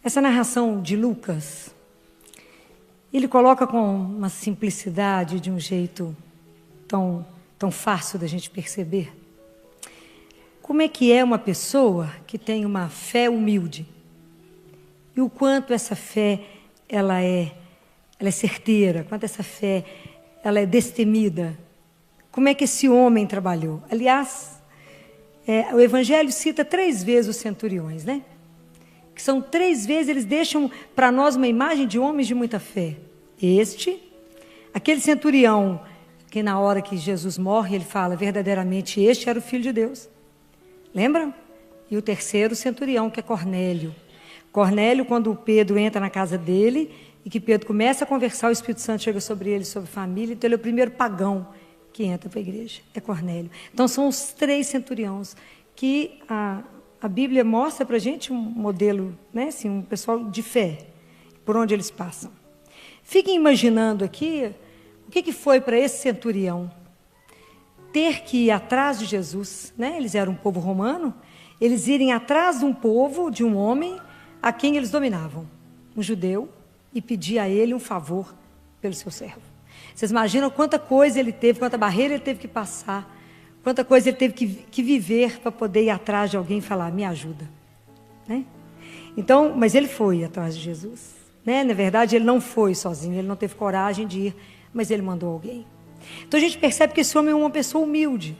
Essa narração de Lucas, ele coloca com uma simplicidade, de um jeito tão fácil da gente perceber, como é que é uma pessoa que tem uma fé humilde e o quanto essa fé ela é certeira, quanto essa fé ela é destemida. Como é que esse homem trabalhou? Aliás, o Evangelho cita 3 vezes os centuriões, né? Que são 3 vezes, eles deixam para nós uma imagem de homens de muita fé. Aquele centurião, que na hora que Jesus morre, ele fala, verdadeiramente este era o Filho de Deus. Lembra? E o terceiro centurião, que é Cornélio. Cornélio, quando Pedro entra na casa dele, e que Pedro começa a conversar, o Espírito Santo chega sobre ele, sobre a família, então ele é o primeiro pagão que entra para a igreja, é Cornélio. Então são os 3 centuriões que a Bíblia mostra para a gente um modelo, né, assim, um pessoal de fé, por onde eles passam. Fiquem imaginando aqui o que foi para esse centurião ter que ir atrás de Jesus, né? Eles eram um povo romano, eles irem atrás de um povo, de um homem a quem eles dominavam, um judeu, e pedir a ele um favor pelo seu servo. Vocês imaginam quanta coisa ele teve, quanta barreira ele teve que passar, quanta coisa ele teve que viver para poder ir atrás de alguém e falar, me ajuda, né? Então, mas ele foi atrás de Jesus, né? Na verdade, ele não foi sozinho, ele não teve coragem de ir, mas ele mandou alguém. Então a gente percebe que esse homem é uma pessoa humilde.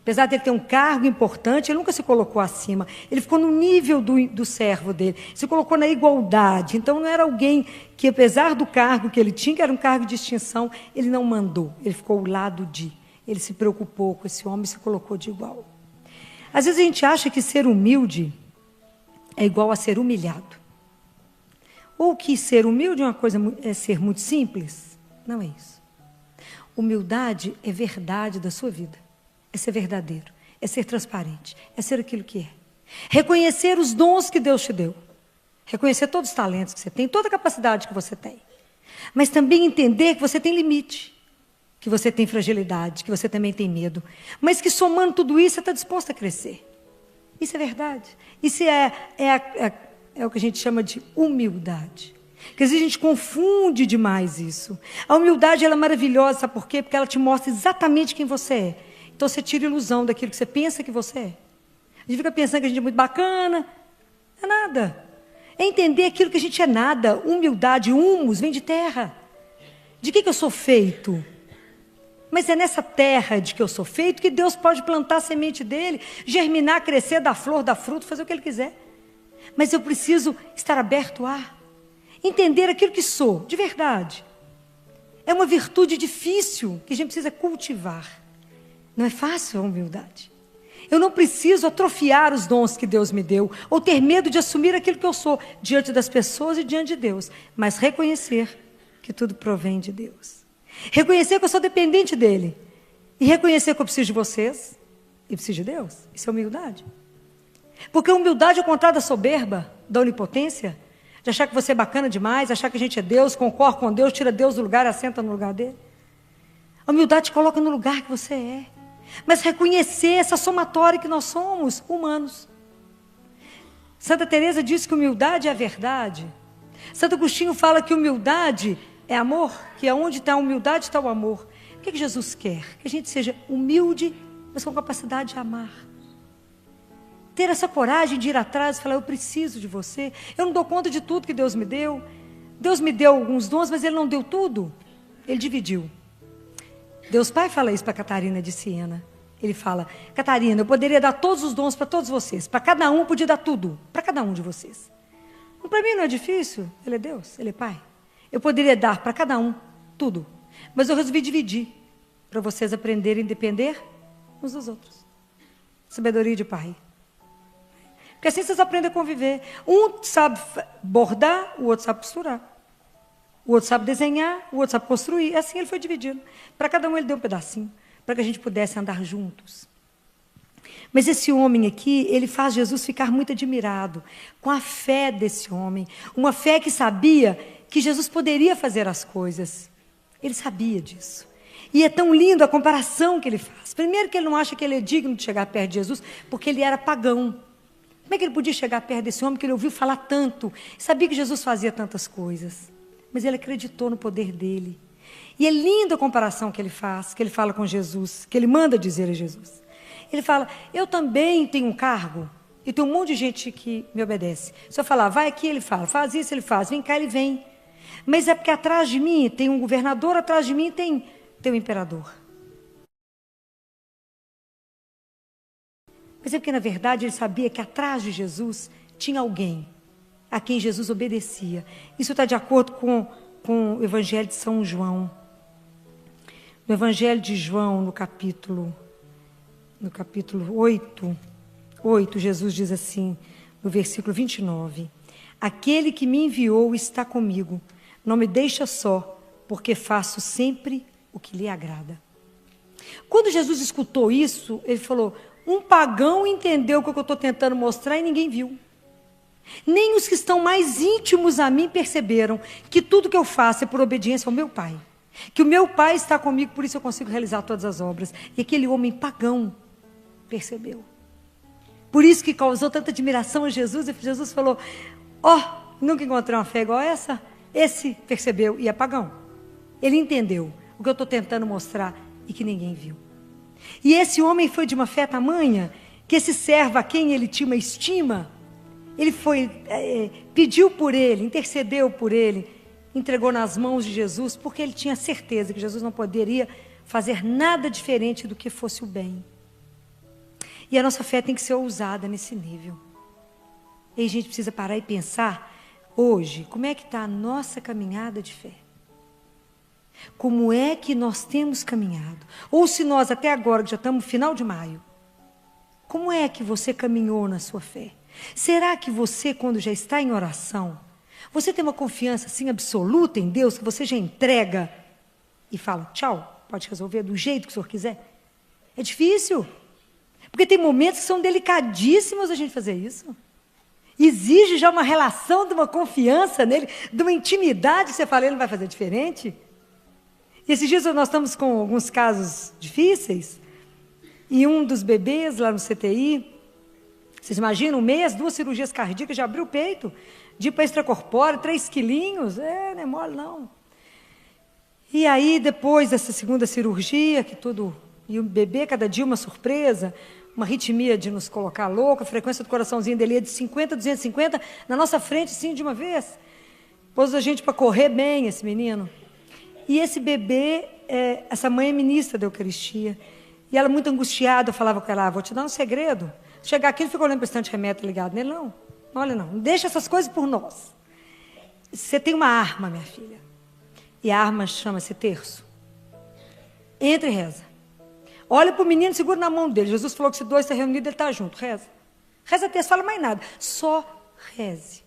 Apesar de ele ter um cargo importante, ele nunca se colocou acima. Ele ficou no nível do servo dele. Se colocou na igualdade. Então não era alguém que, apesar do cargo que ele tinha, que era um cargo de distinção, ele não mandou. Ele ficou ao lado de. Ele se preocupou com esse homem e se colocou de igual. Às vezes a gente acha que ser humilde é igual a ser humilhado. Ou que ser humilde é ser muito simples. Não é isso. Humildade é verdade da sua vida. É ser verdadeiro, é ser transparente, é ser aquilo que é. Reconhecer os dons que Deus te deu. Reconhecer todos os talentos que você tem, toda a capacidade que você tem. Mas também entender que você tem limite, que você tem fragilidade, que você também tem medo. Mas que somando tudo isso, você está disposto a crescer. Isso é verdade. Isso é o que a gente chama de humildade. Porque às vezes a gente confunde demais isso. A humildade ela é maravilhosa, sabe por quê? Porque ela te mostra exatamente quem você é. Então você tira a ilusão daquilo que você pensa que você é. A gente fica pensando que a gente é muito bacana. Não é nada. É entender aquilo que a gente é nada. Humildade, humus, vem de terra. De que eu sou feito? Mas é nessa terra de que eu sou feito que Deus pode plantar a semente dele, germinar, crescer, dar flor, dar fruto, fazer o que ele quiser. Mas eu preciso estar aberto a entender aquilo que sou, de verdade. É uma virtude difícil que a gente precisa cultivar. Não é fácil a humildade. Eu não preciso atrofiar os dons que Deus me deu, ou ter medo de assumir aquilo que eu sou, diante das pessoas e diante de Deus. Mas reconhecer que tudo provém de Deus. Reconhecer que eu sou dependente dEle. E reconhecer que eu preciso de vocês e preciso de Deus. Isso é humildade. Porque a humildade é o contrário da soberba, da onipotência, de achar que você é bacana demais, achar que a gente é Deus, concorre com Deus, tira Deus do lugar e assenta no lugar dele. A humildade te coloca no lugar que você é. Mas reconhecer essa somatória que nós somos, humanos. Santa Teresa diz que humildade é a verdade. Santo Agostinho fala que humildade é amor, que onde está a humildade está o amor. O que Jesus quer? Que a gente seja humilde, mas com capacidade de amar. Ter essa coragem de ir atrás e falar, eu preciso de você. Eu não dou conta de tudo que Deus me deu. Deus me deu alguns dons, mas Ele não deu tudo. Ele dividiu. Deus Pai fala isso para Catarina de Siena. Ele fala, Catarina, eu poderia dar todos os dons para todos vocês. Para cada um eu podia dar tudo. Para cada um de vocês. Para mim não é difícil. Ele é Deus, Ele é Pai. Eu poderia dar para cada um tudo. Mas eu resolvi dividir. Para vocês aprenderem a depender uns dos outros. Sabedoria de Pai. Porque assim vocês aprendem a conviver. Um sabe bordar, o outro sabe costurar. O outro sabe desenhar, o outro sabe construir. Assim ele foi dividindo. Para cada um ele deu um pedacinho, para que a gente pudesse andar juntos. Mas esse homem aqui, ele faz Jesus ficar muito admirado com a fé desse homem. Uma fé que sabia que Jesus poderia fazer as coisas. Ele sabia disso. E é tão lindo a comparação que ele faz. Primeiro que ele não acha que ele é digno de chegar perto de Jesus, porque ele era pagão. Como é que ele podia chegar perto desse homem que ele ouviu falar tanto? Sabia que Jesus fazia tantas coisas. Mas ele acreditou no poder dele. E é linda a comparação que ele faz, que ele fala com Jesus, que ele manda dizer a Jesus. Ele fala, eu também tenho um cargo, e tem um monte de gente que me obedece. Se eu falar, vai aqui, ele fala, faz isso, ele faz, vem cá, ele vem. Mas é porque atrás de mim tem um governador, atrás de mim tem um imperador. Mas é porque, na verdade, ele sabia que atrás de Jesus tinha alguém a quem Jesus obedecia. Isso está de acordo com o Evangelho de São João. No Evangelho de João, no capítulo 8, Jesus diz assim, no versículo 29, aquele que me enviou está comigo, não me deixa só, porque faço sempre o que lhe agrada. Quando Jesus escutou isso, ele falou, um pagão entendeu o que eu estou tentando mostrar e ninguém viu. Nem os que estão mais íntimos a mim perceberam que tudo que eu faço é por obediência ao meu Pai. Que o meu Pai está comigo, por isso eu consigo realizar todas as obras. E aquele homem pagão percebeu. Por isso que causou tanta admiração a Jesus. E Jesus falou, nunca encontrei uma fé igual a essa. Esse percebeu e é pagão. Ele entendeu o que eu estou tentando mostrar e que ninguém viu. E esse homem foi de uma fé tamanha que esse servo a quem ele tinha uma estima, ele foi, pediu por ele, intercedeu por ele, entregou nas mãos de Jesus, porque ele tinha certeza que Jesus não poderia fazer nada diferente do que fosse o bem. E a nossa fé tem que ser ousada nesse nível. E a gente precisa parar e pensar, hoje, como é que está a nossa caminhada de fé? Como é que nós temos caminhado? Ou se nós até agora, que já estamos no final de maio, como é que você caminhou na sua fé? Será que você, quando já está em oração, você tem uma confiança assim absoluta em Deus, que você já entrega e fala, tchau, pode resolver do jeito que o Senhor quiser? É difícil, porque tem momentos que são delicadíssimos a gente fazer isso. Exige já uma relação de uma confiança nele, de uma intimidade que você fala, ele não vai fazer diferente. E esses dias nós estamos com alguns casos difíceis, e um dos bebês lá no CTI, vocês imaginam, 1 mês, 2 cirurgias cardíacas, já abriu o peito, de ir para extracorpóreo, 3 quilinhos, não é mole não. E aí, depois dessa segunda cirurgia, e o bebê, cada dia uma surpresa, uma arritmia de nos colocar louco, a frequência do coraçãozinho dele é de 50, 250, na nossa frente, sim, de uma vez. Pôs a gente para correr bem, esse menino. E esse bebê, essa mãe é ministra da Eucaristia, e ela muito angustiada, eu falava com ela, vou te dar um segredo. Chegar aqui, ele ficou olhando para o estante de remédio ligado nele, não olha não deixa essas coisas por nós. Você tem uma arma, minha filha, e a arma chama-se terço. Entra e reza. Olha para o menino, segura na mão dele. Jesus falou que se 2 estão reunidos, ele está junto, reza. Reza terço, fala mais nada, só reze.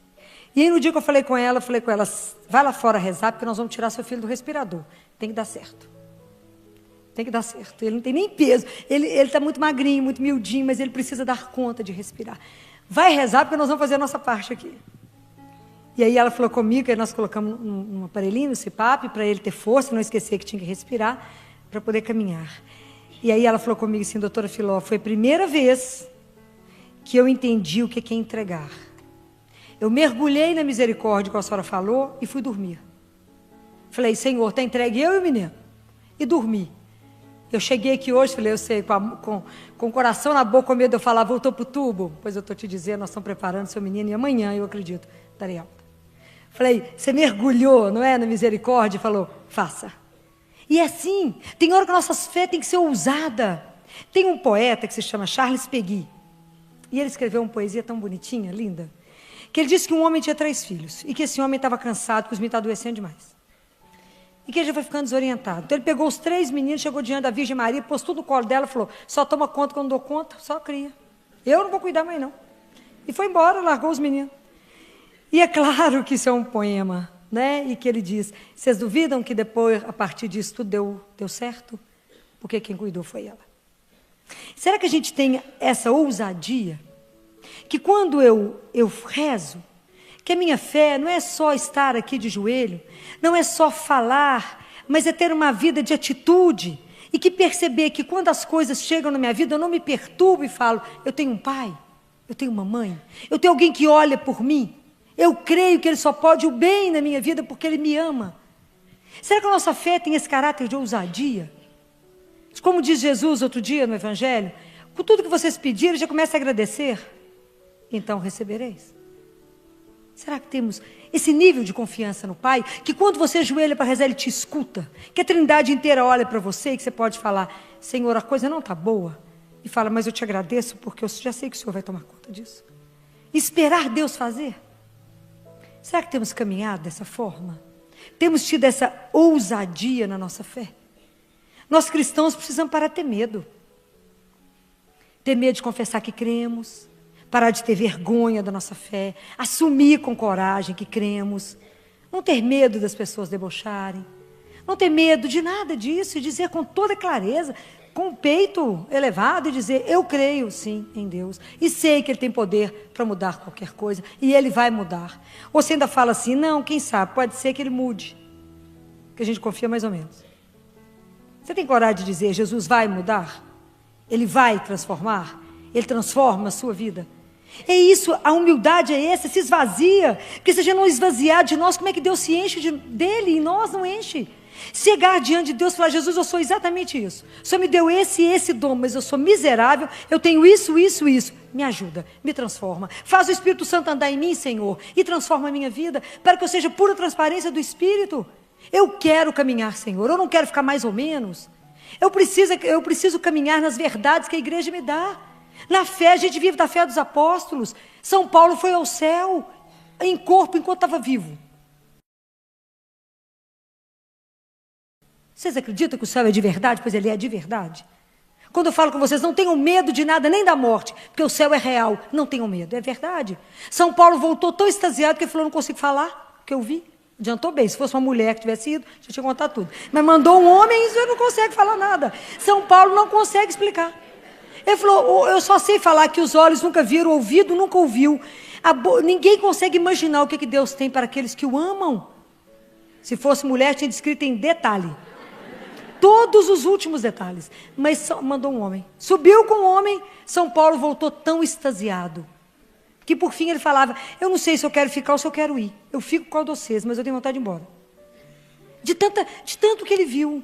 E aí no dia que eu falei com ela, vai lá fora rezar, porque nós vamos tirar seu filho do respirador. Tem que dar certo. Tem que dar certo. Ele não tem nem peso. Ele está muito magrinho, muito miudinho, mas ele precisa dar conta de respirar. Vai rezar, porque nós vamos fazer a nossa parte aqui. E aí ela falou comigo, aí nós colocamos um aparelhinho no CPAP, para ele ter força, não esquecer que tinha que respirar, para poder caminhar. E aí ela falou comigo assim, doutora Filó, foi a primeira vez que eu entendi o que é entregar. Eu mergulhei na misericórdia, como a senhora falou, e fui dormir. Falei, Senhor, está entregue eu e o menino. E dormi. Eu cheguei aqui hoje, falei, eu sei, com o coração na boca, com medo de eu falar, voltou para o tubo? Pois eu estou te dizendo, nós estamos preparando seu menino, e amanhã, eu acredito, darei alta. Falei, você mergulhou, não é, na misericórdia? Falou, faça. E é assim, tem hora que a nossa fé tem que ser ousada. Tem um poeta que se chama Charles Peguy, e ele escreveu uma poesia tão bonitinha, linda, que ele disse que um homem tinha 3 filhos, e que esse homem estava cansado, que os meninos estavam adoecendo demais. E que ele já foi ficando desorientado. Então ele pegou os 3 meninos, chegou diante da Virgem Maria, pôs tudo no colo dela e falou, só toma conta quando dou conta, só cria. Eu não vou cuidar mais não. E foi embora, largou os meninos. E é claro que isso é um poema, né? E que ele diz, vocês duvidam que depois, a partir disso, tudo deu certo? Porque quem cuidou foi ela. Será que a gente tem essa ousadia? Que quando eu rezo, que a minha fé não é só estar aqui de joelho, não é só falar, mas é ter uma vida de atitude, e que perceber que quando as coisas chegam na minha vida, eu não me perturbo e falo, eu tenho um Pai, Eu tenho uma mãe? Eu tenho alguém que olha por mim? Eu creio que Ele só pode o bem na minha vida porque Ele me ama. Será que a nossa fé tem esse caráter de ousadia? Como diz Jesus outro dia no Evangelho, com tudo que vocês pediram, já começa a agradecer, então recebereis. Será que temos esse nível de confiança no Pai, que quando você ajoelha para rezar, Ele te escuta, que a Trindade inteira olha para você e que você pode falar, Senhor, a coisa não está boa, e fala, mas eu te agradeço porque eu já sei que o Senhor vai tomar conta disso. Esperar Deus fazer. Será que temos caminhado dessa forma? Temos tido essa ousadia na nossa fé? Nós cristãos precisamos parar de ter medo. Ter medo de confessar que cremos, parar de ter vergonha da nossa fé, assumir com coragem que cremos, não ter medo das pessoas debocharem, não ter medo de nada disso e dizer com toda clareza, com o peito elevado e dizer, eu creio sim em Deus e sei que Ele tem poder para mudar qualquer coisa e Ele vai mudar. Ou você ainda fala assim, não, quem sabe, pode ser que Ele mude, que a gente confia mais ou menos. Você tem coragem de dizer, Jesus vai mudar? Ele vai transformar? Ele transforma a sua vida? É isso, a humildade é essa, se esvazia, porque se a gente não esvaziar de nós, como é que Deus se enche dele e nós não enche? Chegar diante de Deus e falar, Jesus, eu sou exatamente isso. O Senhor me deu esse e esse dom, mas eu sou miserável, eu tenho isso, isso, isso. Me ajuda, me transforma. Faz o Espírito Santo andar em mim, Senhor, e transforma a minha vida, para que eu seja pura transparência do Espírito. Eu quero caminhar, Senhor, eu não quero ficar mais ou menos. Eu preciso caminhar nas verdades que a igreja me dá. Na fé, a gente vive da fé dos apóstolos. São Paulo foi ao céu, em corpo, enquanto estava vivo. Vocês acreditam que o céu é de verdade? Pois ele é de verdade. Quando eu falo com vocês, não tenham medo de nada, nem da morte, porque o céu é real. Não tenham medo, é verdade. São Paulo voltou tão extasiado que ele falou, não consigo falar, porque eu vi. Adiantou bem, se fosse uma mulher que tivesse ido, já tinha contado tudo. Mas mandou um homem e não consegue falar nada. São Paulo não consegue explicar. Ele falou, eu só sei falar que os olhos nunca viram, o ouvido nunca ouviu. Ninguém consegue imaginar o que Deus tem para aqueles que o amam. Se fosse mulher, tinha descrito em detalhe. Todos os últimos detalhes. Mas mandou um homem. Subiu com o homem, São Paulo voltou tão extasiado. Que por fim ele falava, eu não sei se eu quero ficar ou se eu quero ir. Eu fico com vocês, mas eu tenho vontade de ir embora. De tanto que ele viu.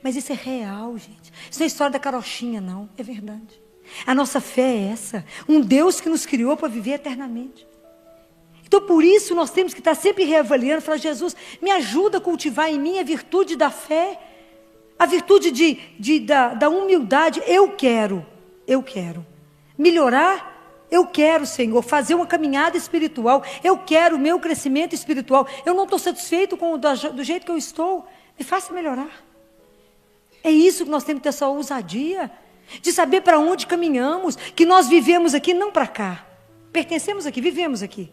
Mas isso é real, gente. Isso não é história da carochinha, não. É verdade. A nossa fé é essa. Um Deus que nos criou para viver eternamente. Então por isso nós temos que estar sempre reavaliando. Falar, Jesus, me ajuda a cultivar em mim a virtude da fé. A virtude da humildade. Eu quero melhorar. Eu quero, Senhor, fazer uma caminhada espiritual. Eu quero o meu crescimento espiritual. Eu não estou satisfeito do jeito que eu estou. Me faça melhorar. É isso que nós temos que ter essa ousadia. De saber para onde caminhamos. Que nós vivemos aqui, não para cá. Pertencemos aqui, vivemos aqui.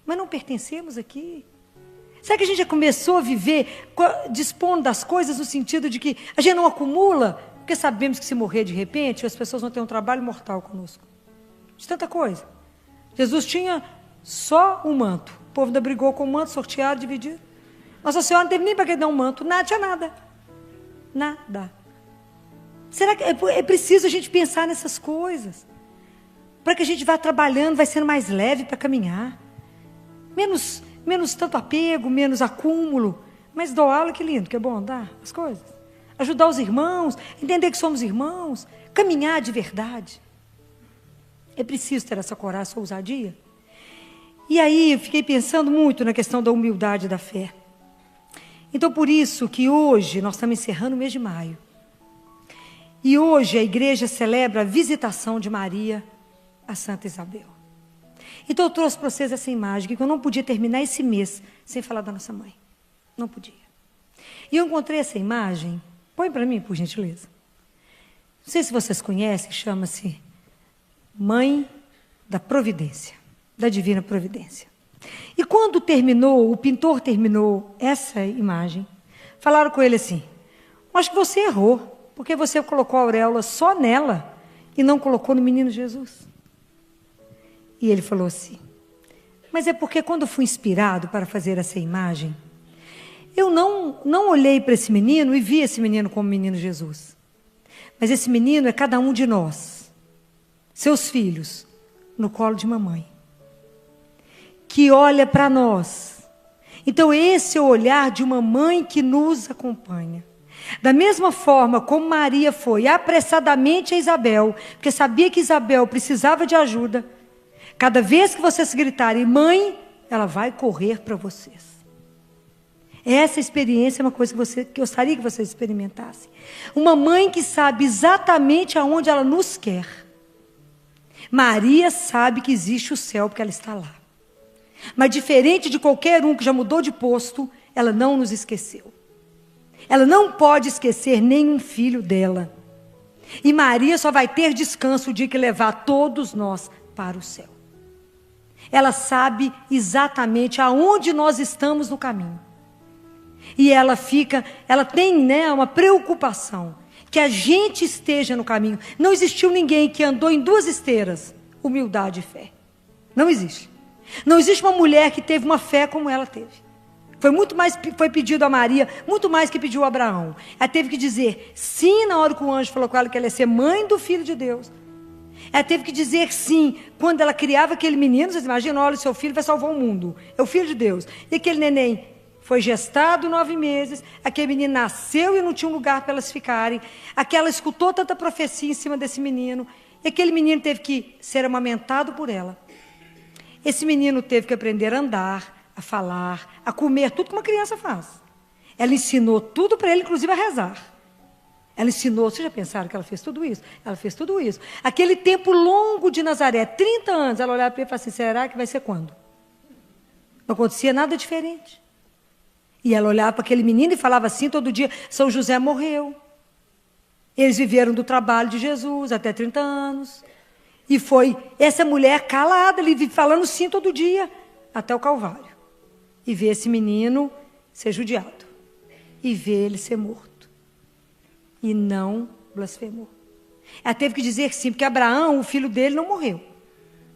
Mas não pertencemos aqui. Será que a gente já começou a viver dispondo das coisas no sentido de que a gente não acumula? Porque sabemos que se morrer de repente, as pessoas vão ter um trabalho mortal conosco. De tanta coisa. Jesus tinha só um manto. O povo ainda brigou com o manto, sorteado, dividido. Nossa Senhora não teve nem para que dar um manto. Nada, tinha nada. Nada. Será que é preciso a gente pensar nessas coisas? Para que a gente vá trabalhando, vai sendo mais leve para caminhar. Menos tanto apego, menos acúmulo. Mas doá-lo, que lindo, que é bom dar as coisas. Ajudar os irmãos, entender que somos irmãos. Caminhar de verdade. É preciso ter essa coragem, essa ousadia. E aí eu fiquei pensando muito na questão da humildade da fé. Então por isso que hoje nós estamos encerrando o mês de maio. E hoje a igreja celebra a visitação de Maria a Santa Isabel. Então eu trouxe para vocês essa imagem, que eu não podia terminar esse mês sem falar da nossa mãe. Não podia. E eu encontrei essa imagem, põe para mim, por gentileza. Não sei se vocês conhecem, chama-se Mãe da Providência, da Divina Providência. E quando o pintor terminou essa imagem, falaram com ele assim, acho que você errou, porque você colocou a auréola só nela e não colocou no menino Jesus. E ele falou assim, mas é porque quando eu fui inspirado para fazer essa imagem, eu não olhei para esse menino e vi esse menino como menino Jesus. Mas esse menino é cada um de nós, seus filhos, no colo de mamãe, que olha para nós. Então esse é o olhar de uma mãe que nos acompanha. Da mesma forma como Maria foi apressadamente a Isabel, porque sabia que Isabel precisava de ajuda, cada vez que vocês gritarem mãe, ela vai correr para vocês. Essa experiência é uma coisa que eu gostaria que vocês experimentassem. Uma mãe que sabe exatamente aonde ela nos quer. Maria sabe que existe o céu porque ela está lá. Mas diferente de qualquer um que já mudou de posto, ela não nos esqueceu. Ela não pode esquecer nenhum filho dela. E Maria só vai ter descanso o dia que levar todos nós para o céu. Ela sabe exatamente aonde nós estamos no caminho. E ela tem, uma preocupação que a gente esteja no caminho. Não existiu ninguém que andou em 2 esteiras, humildade e fé. Não existe. Não existe uma mulher que teve uma fé como ela teve. Foi pedido a Maria, muito mais que pediu a Abraão. Ela teve que dizer sim na hora que o anjo falou com ela que ela ia ser mãe do Filho de Deus. Ela teve que dizer sim quando ela criava aquele menino. Vocês imaginam, olha, o seu filho vai salvar o mundo. É o Filho de Deus. E aquele neném foi gestado 9 meses, aquele menino nasceu e não tinha um lugar para elas ficarem. Aquela escutou tanta profecia em cima desse menino. E aquele menino teve que ser amamentado por ela. Esse menino teve que aprender a andar, a falar, a comer, tudo que uma criança faz. Ela ensinou tudo para ele, inclusive a rezar. Ela ensinou, vocês já pensaram que ela fez tudo isso? Ela fez tudo isso. Aquele tempo longo de Nazaré, 30 anos, ela olhava para ele e falava assim, será que vai ser quando? Não acontecia nada diferente. E ela olhava para aquele menino e falava assim todo dia, São José morreu. Eles viveram do trabalho de Jesus até 30 anos. E foi essa mulher calada, ele falando sim todo dia, até o Calvário. E ver esse menino ser judiado. E ver ele ser morto. E não blasfemou. Ela teve que dizer sim, porque Abraão, o filho dele, não morreu.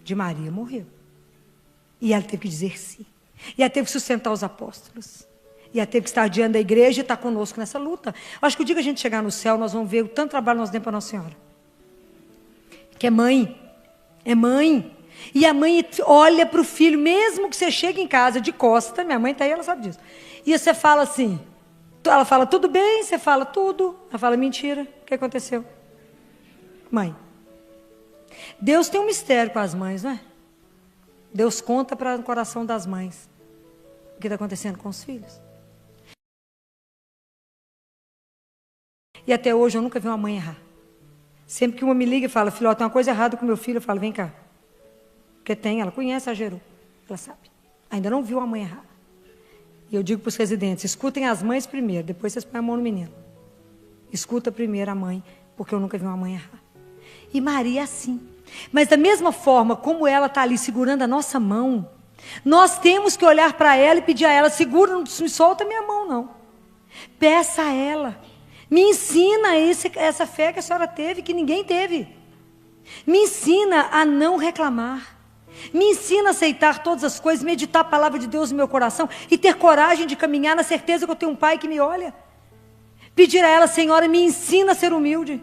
De Maria morreu. E ela teve que dizer sim. E ela teve que sustentar os apóstolos. E ela teve que estar diante da igreja e estar conosco nessa luta. Eu acho que o dia que a gente chegar no céu, nós vamos ver o tanto trabalho nós demos para Nossa Senhora. Que é mãe. É mãe. E a mãe olha para o filho, mesmo que você chegue em casa de costa, minha mãe está aí, ela sabe disso. E você fala assim, ela fala tudo bem, você fala tudo, ela fala mentira, o que aconteceu? Mãe. Deus tem um mistério com as mães, não é? Deus conta para o coração das mães o que está acontecendo com os filhos. E até hoje eu nunca vi uma mãe errar. Sempre que uma me liga e fala, filho, tem uma coisa errada com meu filho, eu falo, vem cá. Porque tem, ela conhece a Geru, ela sabe. Ainda não viu a mãe errar. E eu digo para os residentes, escutem as mães primeiro, depois vocês põem a mão no menino. Escuta primeiro a mãe, porque eu nunca vi uma mãe errar. E Maria é assim. Mas da mesma forma como ela está ali segurando a nossa mão, nós temos que olhar para ela e pedir a ela, segura, não me solta minha mão não. Peça a ela. Me ensina essa fé que a senhora teve, que ninguém teve. Me ensina a não reclamar. Me ensina a aceitar todas as coisas, meditar a palavra de Deus no meu coração e ter coragem de caminhar na certeza que eu tenho um pai que me olha. Pedir a ela, Senhora, me ensina a ser humilde.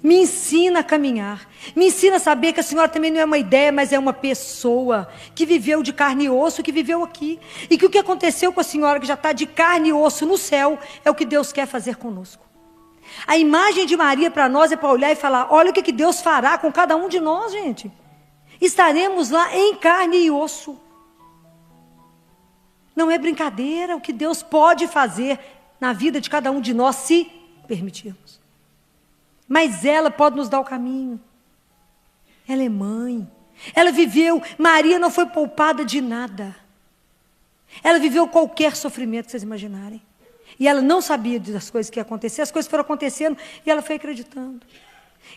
Me ensina a caminhar. Me ensina a saber que a senhora também não é uma ideia, mas é uma pessoa que viveu de carne e osso, que viveu aqui. E que o que aconteceu com a senhora, que já está de carne e osso no céu, é o que Deus quer fazer conosco. A imagem de Maria para nós é para olhar e falar, olha o que Deus fará com cada um de nós, gente. Estaremos lá em carne e osso. Não é brincadeira o que Deus pode fazer na vida de cada um de nós, se permitirmos. Mas ela pode nos dar o caminho. Ela é mãe. Ela viveu, Maria não foi poupada de nada. Ela viveu qualquer sofrimento que vocês imaginarem. E ela não sabia das coisas que iam acontecer, as coisas foram acontecendo e ela foi acreditando.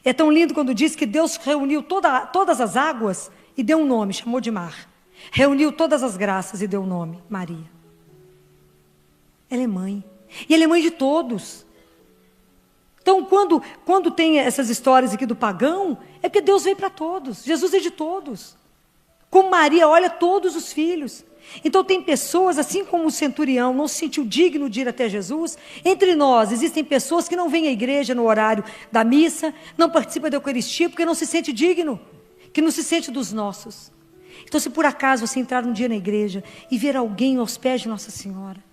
É tão lindo quando diz que Deus reuniu todas as águas e deu um nome, chamou de mar. Reuniu todas as graças e deu um nome, Maria. Ela é mãe. E ela é mãe de todos. Então, quando tem essas histórias aqui do pagão, é porque Deus veio para todos. Jesus é de todos. Como Maria olha todos os filhos. Então, tem pessoas, assim como o centurião não se sentiu digno de ir até Jesus. Entre nós, existem pessoas que não vêm à igreja no horário da missa, não participam da Eucaristia, porque não se sente digno. que não se sente dos nossos. Então, se por acaso você entrar um dia na igreja e ver alguém aos pés de Nossa Senhora,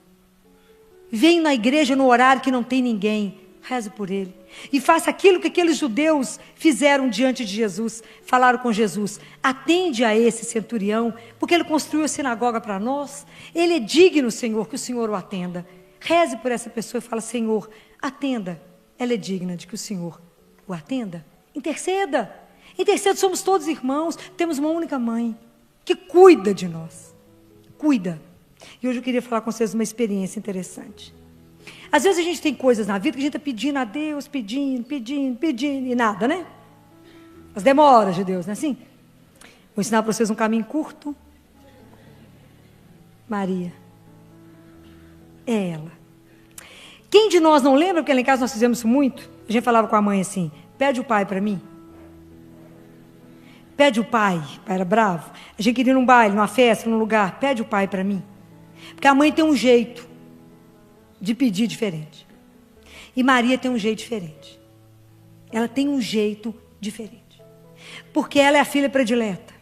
vem na igreja no horário que não tem ninguém, reze por ele. E faça aquilo que aqueles judeus fizeram diante de Jesus. Falaram com Jesus: atende a esse centurião, porque ele construiu a sinagoga para nós. Ele é digno, Senhor, que o Senhor o atenda. Reze por essa pessoa e fala: Senhor, atenda. Ela é digna de que o Senhor o atenda. Interceda. Interceda, somos todos irmãos. Temos uma única mãe que cuida de nós. Cuida. E hoje eu queria falar com vocês uma experiência interessante. Às vezes a gente tem coisas na vida que a gente está pedindo a Deus, pedindo, e nada, né? As demoras de Deus, não é assim? Vou ensinar para vocês um caminho curto. Maria. É ela. Quem de nós não lembra, porque lá em casa nós fizemos isso muito, a gente falava com a mãe assim: pede o pai para mim. Pede o pai. O pai era bravo. A gente queria ir num baile, numa festa, num lugar. Pede o pai para mim. Porque a mãe tem um jeito de pedir diferente. E Maria tem um jeito diferente. Ela tem um jeito diferente. Porque ela é a filha predileta.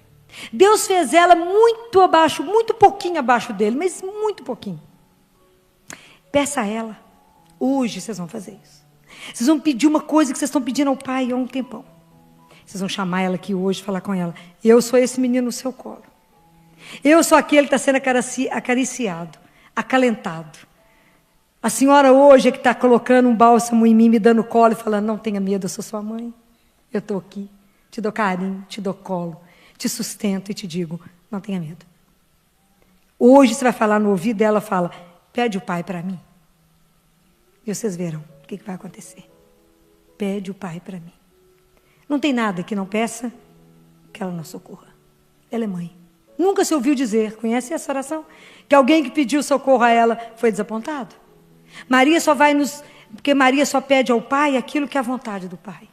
Deus fez ela muito abaixo, muito pouquinho abaixo dele, mas muito pouquinho. Peça a ela. Hoje vocês vão fazer isso. Vocês vão pedir uma coisa que vocês estão pedindo ao pai há um tempão. Vocês vão chamar ela aqui hoje, falar com ela: eu sou esse menino no seu colo. Eu sou aquele que está sendo acariciado, acalentado. A senhora hoje é que está colocando um bálsamo em mim, me dando colo e falando: não tenha medo, eu sou sua mãe. Eu estou aqui, te dou carinho, te dou colo, te sustento e te digo: não tenha medo. Hoje você vai falar no ouvido dela, fala: pede o pai para mim. E vocês verão o que vai acontecer. Pede o pai para mim. Não tem nada que não peça que ela não socorra. Ela é mãe. Nunca se ouviu dizer, conhece essa oração? Que alguém que pediu socorro a ela foi desapontado. Maria só vai porque Maria só pede ao pai aquilo que é a vontade do pai.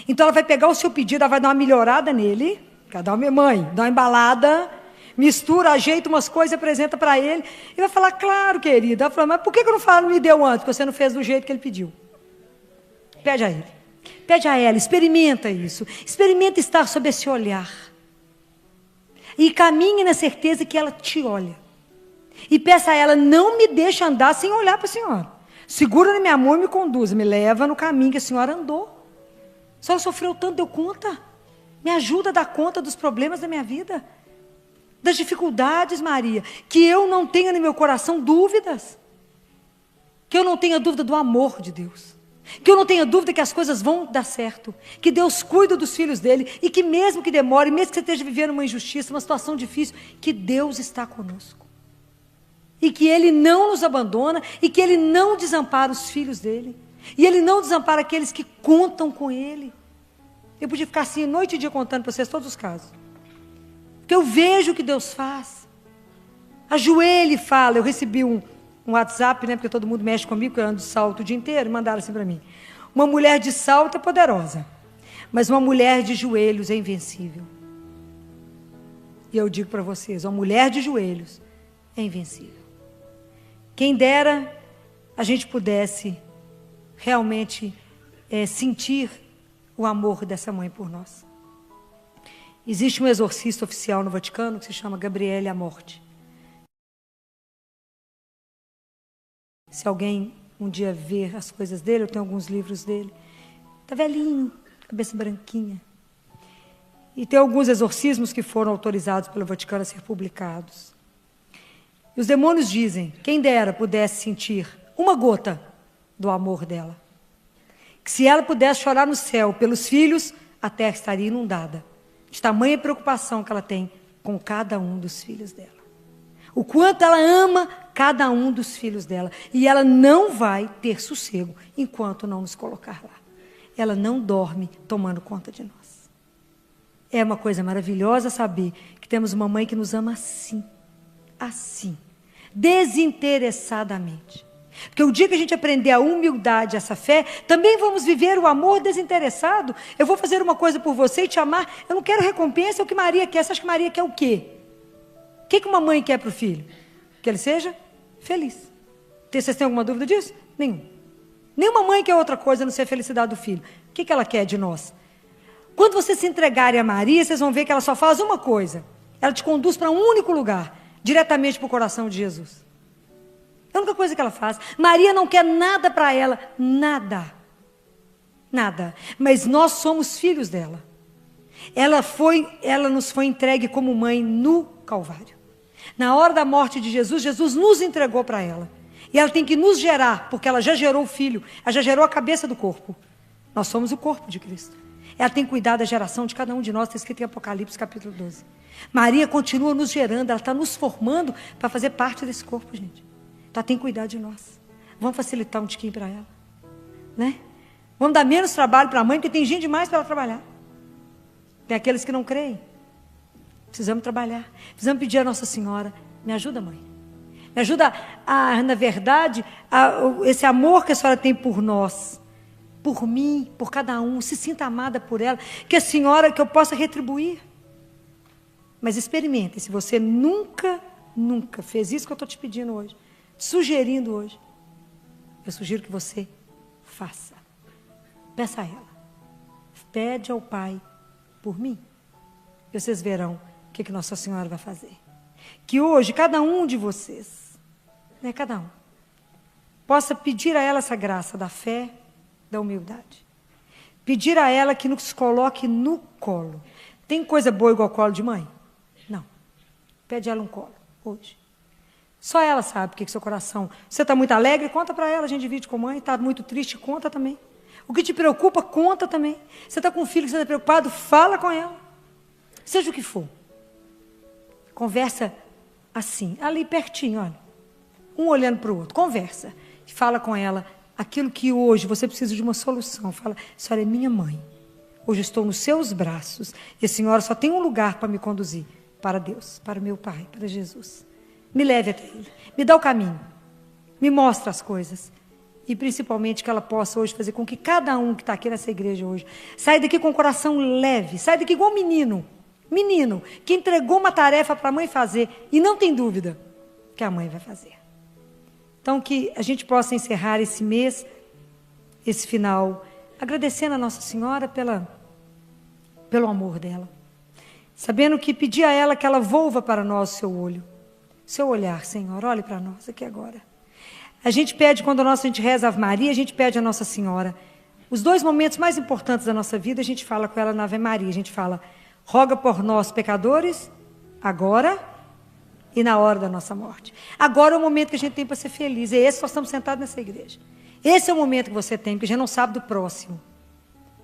Então ela vai pegar o seu pedido, ela vai dar uma melhorada nele. Dá uma embalada, mistura, ajeita umas coisas, apresenta para ele. E vai falar: claro, querida. Ela fala: mas por que eu não me deu antes? Porque você não fez do jeito que ele pediu. Pede a ele. Pede a ela, experimenta isso. Experimenta estar sob esse olhar. E caminhe na certeza que ela te olha. E peça a ela: não me deixe andar sem olhar para a senhora. Segura na minha mão e me conduza. Me leva no caminho que a senhora andou. A senhora sofreu tanto, deu conta. Me ajuda a dar conta dos problemas da minha vida. Das dificuldades, Maria. Que eu não tenha no meu coração dúvidas. Que eu não tenha dúvida do amor de Deus. Que eu não tenha dúvida que as coisas vão dar certo. Que Deus cuida dos filhos dele. E que mesmo que demore, mesmo que você esteja vivendo uma injustiça, uma situação difícil, que Deus está conosco. E que Ele não nos abandona. E que Ele não desampara os filhos dele. E Ele não desampara aqueles que contam com Ele. Eu podia ficar assim noite e dia contando para vocês todos os casos. Porque eu vejo o que Deus faz. Ajoelha e fala. Eu recebi um WhatsApp, né, porque todo mundo mexe comigo, porque eu ando de salto o dia inteiro, mandaram assim para mim: uma mulher de salto é poderosa, mas uma mulher de joelhos é invencível. E eu digo para vocês: uma mulher de joelhos é invencível. Quem dera a gente pudesse realmente sentir o amor dessa mãe por nós. Existe um exorcista oficial no Vaticano que se chama Gabriele Amorti. Se alguém um dia ver as coisas dele, eu tenho alguns livros dele. Está velhinho, cabeça branquinha. E tem alguns exorcismos que foram autorizados pelo Vaticano a ser publicados. E os demônios dizem: quem dera pudesse sentir uma gota do amor dela. Que se ela pudesse chorar no céu pelos filhos, a terra estaria inundada. De tamanha preocupação que ela tem com cada um dos filhos dela. O quanto ela ama cada um dos filhos dela. E ela não vai ter sossego enquanto não nos colocar lá. Ela não dorme tomando conta de nós. É uma coisa maravilhosa saber que temos uma mãe que nos ama assim. Assim. Desinteressadamente. Porque o dia que a gente aprender a humildade, essa fé, também vamos viver o amor desinteressado. Eu vou fazer uma coisa por você e te amar. Eu não quero recompensa, é o que Maria quer. Você acha que Maria quer o quê? O que uma mãe quer para o filho? Que ele seja feliz. Vocês têm alguma dúvida disso? Nenhuma. Nenhuma mãe quer outra coisa a não ser a felicidade do filho. O que ela quer de nós? Quando vocês se entregarem a Maria, vocês vão ver que ela só faz uma coisa. Ela te conduz para um único lugar, diretamente para o coração de Jesus. É a única coisa que ela faz. Maria não quer nada para ela, nada. Nada. Mas nós somos filhos dela. Ela nos foi entregue como mãe no Calvário. Na hora da morte de Jesus, Jesus nos entregou para ela. E ela tem que nos gerar, porque ela já gerou o filho, ela já gerou a cabeça do corpo. Nós somos o corpo de Cristo. Ela tem cuidado da geração de cada um de nós, está escrito em Apocalipse capítulo 12. Maria continua nos gerando, ela está nos formando para fazer parte desse corpo, gente. Ela tem cuidado de nós. Vamos facilitar um tiquinho para ela, né? Vamos dar menos trabalho para a mãe, porque tem gente demais para ela trabalhar. Tem aqueles que não creem. Precisamos trabalhar. Precisamos pedir a Nossa Senhora, me ajuda, mãe. Me ajuda na verdade, esse amor que a senhora tem por nós, por mim, por cada um, se sinta amada por ela, que a senhora, que eu possa retribuir. Mas experimente, se você nunca fez isso que eu estou te pedindo hoje, sugerindo hoje, eu sugiro que você faça. Peça a ela. Pede ao Pai por mim. E vocês verão o que Nossa Senhora vai fazer. Que hoje, cada um de vocês, né, cada um, possa pedir a ela essa graça da fé, da humildade. Pedir a ela que nos coloque no colo. Tem coisa boa igual colo de mãe? Não. Pede a ela um colo, hoje. Só ela sabe o que é seu coração. Você está muito alegre? Conta para ela, a gente divide com a mãe. Está muito triste? Conta também. O que te preocupa, conta também. Você está com um filho que você está preocupado? Fala com ela. Seja o que for. Conversa assim, ali pertinho, olha. Um olhando para o outro. Conversa. Fala com ela aquilo que hoje você precisa de uma solução. Fala, a senhora é minha mãe. Hoje estou nos seus braços. E a senhora só tem um lugar para me conduzir. Para Deus, para meu Pai, para Jesus. Me leve até Ele. Me dá o caminho. Me mostra as coisas. E principalmente que ela possa hoje fazer com que cada um que está aqui nessa igreja hoje saia daqui com o coração leve. Saia daqui igual um menino que entregou uma tarefa para a mãe fazer e não tem dúvida que a mãe vai fazer. Então que a gente possa encerrar esse mês, esse final, agradecendo a Nossa Senhora pelo amor dela. Sabendo que pedir a ela que ela volva para nós o seu olho. Seu olhar, Senhor, olhe para nós aqui agora. A gente pede, quando a gente reza a Ave Maria, a gente pede a Nossa Senhora. Os dois momentos mais importantes da nossa vida, a gente fala com ela na Ave Maria. A gente fala, roga por nós, pecadores, agora e na hora da nossa morte. Agora é o momento que a gente tem para ser feliz. É esse que nós estamos sentados nessa igreja. Esse é o momento que você tem, porque a gente não sabe do próximo.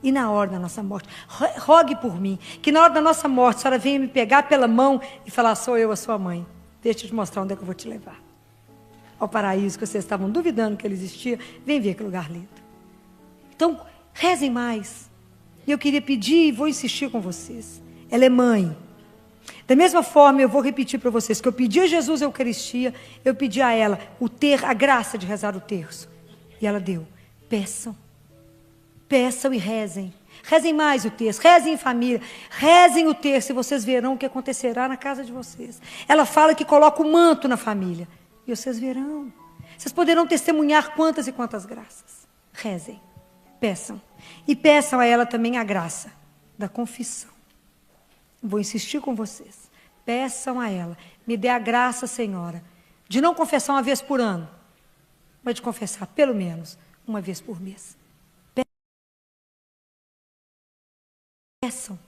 E na hora da nossa morte, rogue por mim, que na hora da nossa morte, a senhora venha me pegar pela mão e falar, sou eu a sua mãe. Deixa eu te mostrar onde é que eu vou te levar. Ao paraíso que vocês estavam duvidando que ele existia, vem ver que lugar lindo. Então, rezem mais. E eu queria pedir e vou insistir com vocês. Ela é mãe. Da mesma forma, eu vou repetir para vocês que eu pedi a Jesus a Eucaristia, eu pedi a ela a graça de rezar o terço. E ela deu. Peçam. Peçam e rezem. Rezem mais o terço, rezem em família, rezem o terço e vocês verão o que acontecerá na casa de vocês. Ela fala que coloca o manto na família. E vocês verão. Vocês poderão testemunhar quantas e quantas graças. Rezem, peçam. E peçam a ela também a graça da confissão. Vou insistir com vocês. Peçam a ela. Me dê a graça, Senhora, de não confessar uma vez por ano, mas de confessar pelo menos uma vez por mês. Peçam.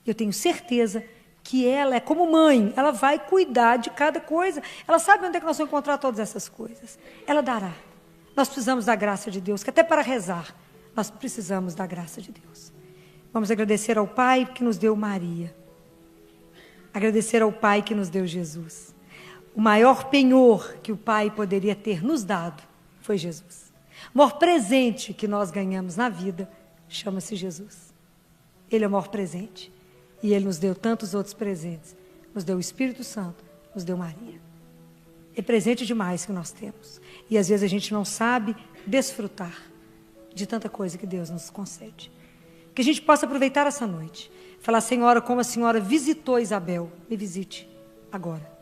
Eu tenho certeza que ela é como mãe, ela vai cuidar de cada coisa. Ela sabe onde é que nós vamos encontrar todas essas coisas. Ela dará. Nós precisamos da graça de Deus, que até para rezar, nós precisamos da graça de Deus. Vamos agradecer ao Pai que nos deu Maria. Agradecer ao Pai que nos deu Jesus. O maior penhor que o Pai poderia ter nos dado foi Jesus. O maior presente que nós ganhamos na vida chama-se Jesus. Ele é o maior presente. E Ele nos deu tantos outros presentes. Nos deu o Espírito Santo, nos deu Maria. É presente demais que nós temos. E às vezes a gente não sabe desfrutar de tanta coisa que Deus nos concede. Que a gente possa aproveitar essa noite. Falar, Senhora, como a Senhora visitou Isabel, me visite agora.